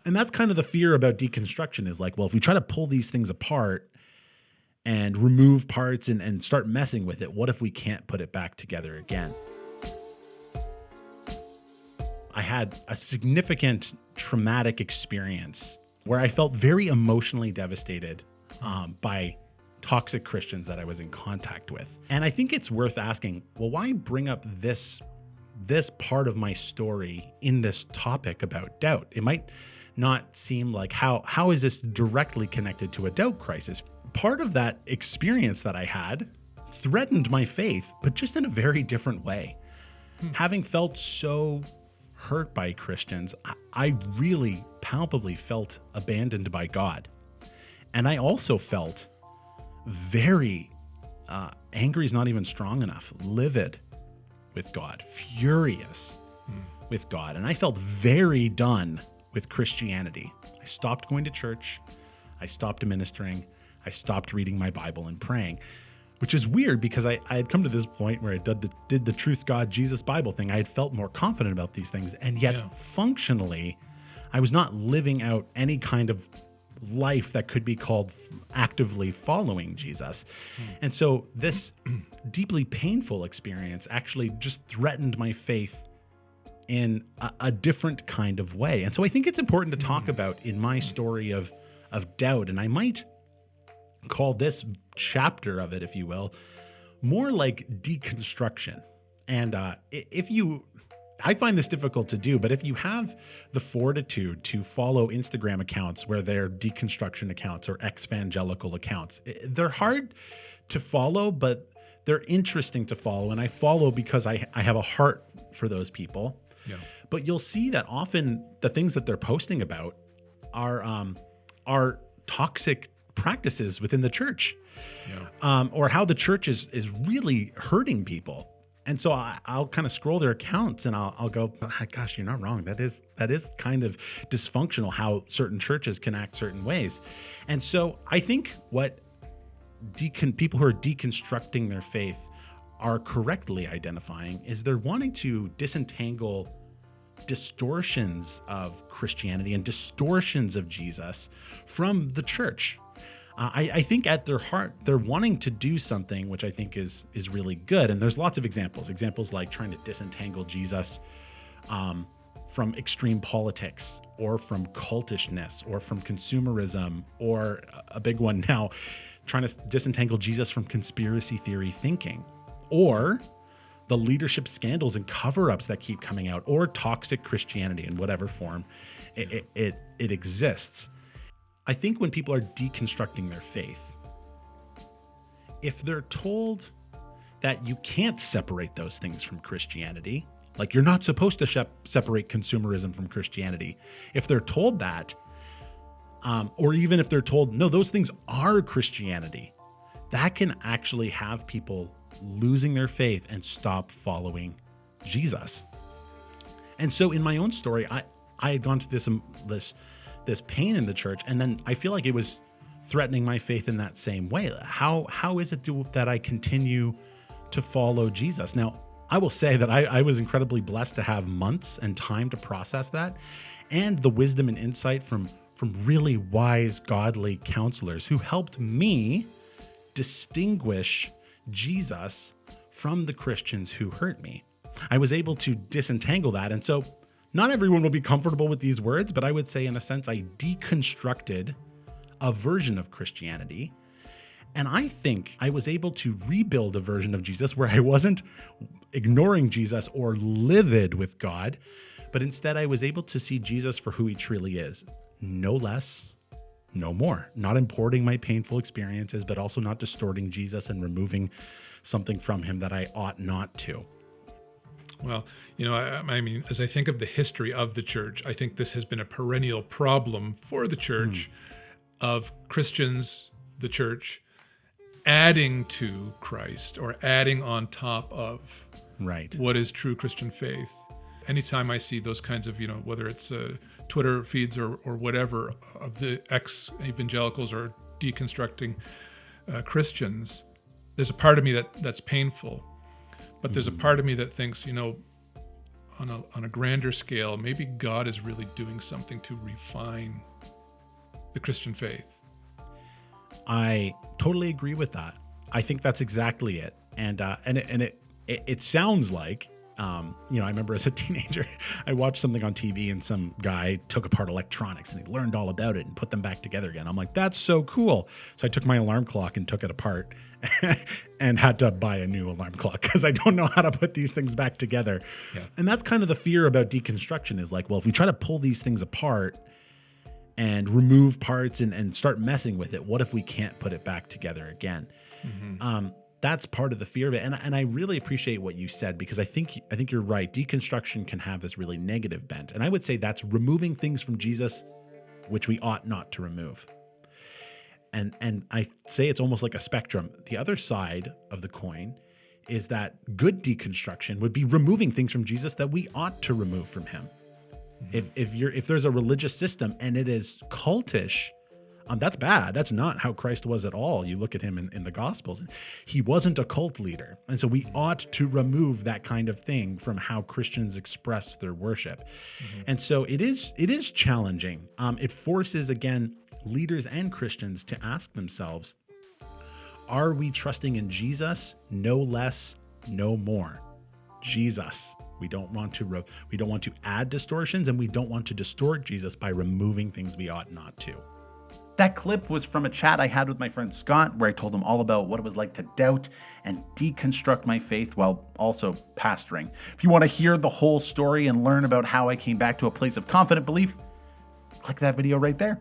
And that's kind of the fear about deconstruction is like, well, if we try to pull these things apart and remove parts and start messing with it, what if we can't put it back together again? I had a significant traumatic experience where I felt very emotionally devastated by toxic Christians that I was in contact with. And I think it's worth asking, well, why bring up this part of my story in this topic about doubt? It might not seem like how is this directly connected to a doubt crisis? Part of that experience that I had threatened my faith, but just in a very different way. Having felt so hurt by Christians, I really palpably felt abandoned by God. And I also felt very angry is not even strong enough, livid with God, furious with God. And I felt very done with Christianity. I stopped going to church. I stopped ministering. I stopped reading my Bible and praying, which is weird because I had come to this point where I did the Truth God Jesus Bible thing. I had felt more confident about these things. And yet functionally, I was not living out any kind of life that could be called actively following Jesus. And so this deeply painful experience actually just threatened my faith in a different kind of way. And so I think it's important to talk about in my story of doubt, and I might call this chapter of it, if you will, more like deconstruction. And I find this difficult to do, but if you have the fortitude to follow Instagram accounts where they're deconstruction accounts or ex-evangelical accounts, they're hard to follow, but they're interesting to follow. And I follow because I have a heart for those people. Yeah. But you'll see that often the things that they're posting about are toxic practices within the church, or how the church is really hurting people. And so I'll kind of scroll their accounts and I'll go, gosh, you're not wrong. That is kind of dysfunctional how certain churches can act certain ways. And so I think what people who are deconstructing their faith are correctly identifying is they're wanting to disentangle distortions of Christianity and distortions of Jesus from the church. I think at their heart, they're wanting to do something which I think is really good. And there's lots of examples like trying to disentangle Jesus from extreme politics or from cultishness or from consumerism, or a big one now, trying to disentangle Jesus from conspiracy theory thinking, or the leadership scandals and cover-ups that keep coming out, or toxic Christianity in whatever form it exists. I think when people are deconstructing their faith, if they're told that you can't separate those things from Christianity, like you're not supposed to separate consumerism from Christianity, if they're told that, or even if they're told, no, those things are Christianity, that can actually have people losing their faith and stop following Jesus. And so in my own story, I had gone through this pain in the church, and then I feel like it was threatening my faith in that same way. How is it that I continue to follow Jesus? Now, I will say that I was incredibly blessed to have months and time to process that, and the wisdom and insight from really wise, godly counselors who helped me distinguish Jesus from the Christians who hurt me. I was able to disentangle that. And so not everyone will be comfortable with these words, but I would say in a sense, I deconstructed a version of Christianity. And I think I was able to rebuild a version of Jesus where I wasn't ignoring Jesus or livid with God, but instead I was able to see Jesus for who he truly is. No less, no more. Not importing my painful experiences, but also not distorting Jesus and removing something from him that I ought not to. Well, I mean, as I think of the history of the church, I think this has been a perennial problem for the church of Christians, the church, adding to Christ or adding on top of what is true Christian faith. Anytime I see those kinds of, whether it's Twitter feeds or whatever of the ex-evangelicals or deconstructing Christians, there's a part of me that's painful. But there's a part of me that thinks, on a grander scale, maybe God is really doing something to refine the Christian faith. I totally agree with that. I think that's exactly it. And it sounds like, I remember as a teenager, I watched something on TV and some guy took apart electronics and he learned all about it and put them back together again. I'm like, that's so cool. So I took my alarm clock and took it apart and had to buy a new alarm clock because I don't know how to put these things back together. Yeah. And that's kind of the fear about deconstruction is like, well, if we try to pull these things apart and remove parts and start messing with it, what if we can't put it back together again? Mm-hmm. That's part of the fear of it. And I really appreciate what you said, because I think you're right. Deconstruction can have this really negative bent. And I would say that's removing things from Jesus, which we ought not to remove. And I say it's almost like a spectrum. The other side of the coin is that good deconstruction would be removing things from Jesus that we ought to remove from him. Mm-hmm. If there's a religious system and it is cultish, that's bad. That's not how Christ was at all. You look at him in the Gospels. He wasn't a cult leader. And so we ought to remove that kind of thing from how Christians express their worship. Mm-hmm. And so it is challenging. It forces, again, leaders and Christians to ask themselves, are we trusting in Jesus? No less, no more. Jesus. We don't want to add distortions, and we don't want to distort Jesus by removing things we ought not to. That clip was from a chat I had with my friend Scott, where I told him all about what it was like to doubt and deconstruct my faith while also pastoring. If you want to hear the whole story and learn about how I came back to a place of confident belief, click that video right there.